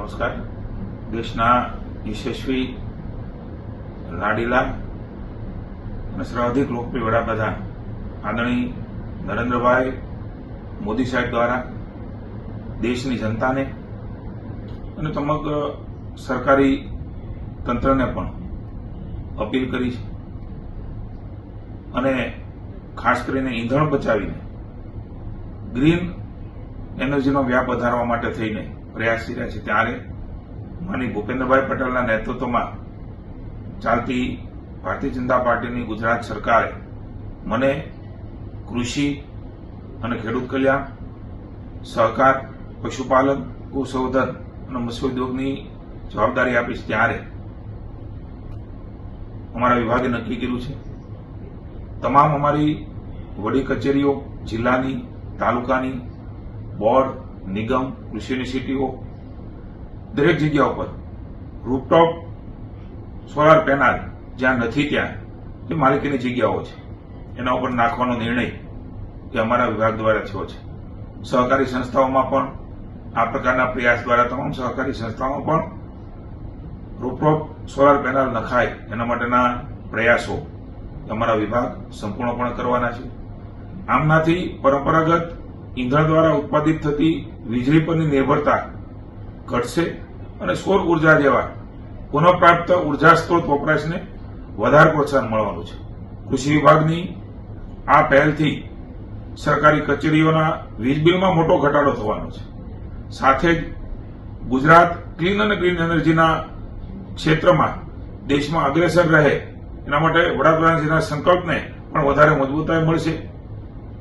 નમસ્કાર. દેશના યશસ્વી લાડીલા અને સર્વાધિક લોકપ્રિય વડાપ્રધાન આદરણીય નરેન્દ્રભાઈ મોદી સાહેબ દ્વારા દેશની જનતાને અને સમગ્ર સરકારી તંત્રને પણ અપીલ કરી છે અને ખાસ કરીને ઈંધણ બચાવીને ગ્રીન એનર્જીનો વ્યાપ વધારવા માટે થઈને પ્રયાસી રહ્યા છે. ત્યારે માનનીય ભૂપેન્દ્રભાઈ પટેલના નેતૃત્વમાં ચાલતી ભારતીય જનતા પાર્ટીની ગુજરાત સરકારે મને કૃષિ અને ખેડૂત કલ્યાણ, સહકાર, પશુપાલન, ગોસંવર્ધન અને મત્સ્યોદ્યોગની જવાબદારી આપી છે. ત્યારે અમારા વિભાગે નક્કી કર્યું છે તમામ અમારી વડી કચેરીઓ, જિલ્લાની, તાલુકાની, બોર્ડ, નિગમ, કૃષિ યુનિવર્સિટીઓ દરેક જગ્યા ઉપર રૂફટોપ સોલાર પેનલ જ્યાં નથી ત્યાં જે માલિકીની જગ્યાઓ છે એના ઉપર નાખવાનો નિર્ણય એ અમારા વિભાગ દ્વારા થયો છે. સહકારી સંસ્થાઓમાં પણ આ પ્રકારના પ્રયાસ દ્વારા તમામ સહકારી સંસ્થાઓમાં પણ રૂફટોપ સોલાર પેનલ નખાય એના માટેના પ્રયાસો અમારા વિભાગ સંપૂર્ણપણે કરવાના છે. આમનાથી પરંપરાગત ઈંધણ દ્વારા ઉત્પાદિત થતી વીજળી પરની નિર્ભરતા ઘટશે અને સૌર ઉર્જા જેવા પુનઃપ્રાપ્ત ઉર્જા સ્ત્રોત વપરાશને વધારે પ્રોત્સાહન મળવાનું છે. કૃષિ વિભાગની આ પહેલથી સરકારી કચેરીઓના વીજ બિલમાં મોટો ઘટાડો થવાનો છે. સાથે જ ગુજરાત ક્લીન અને ગ્રીન એનર્જીના ક્ષેત્રમાં દેશમાં અગ્રેસર રહે એના માટે વડાપ્રધાનશ્રીના સંકલ્પને પણ વધારે મજબૂતાઈ મળશે.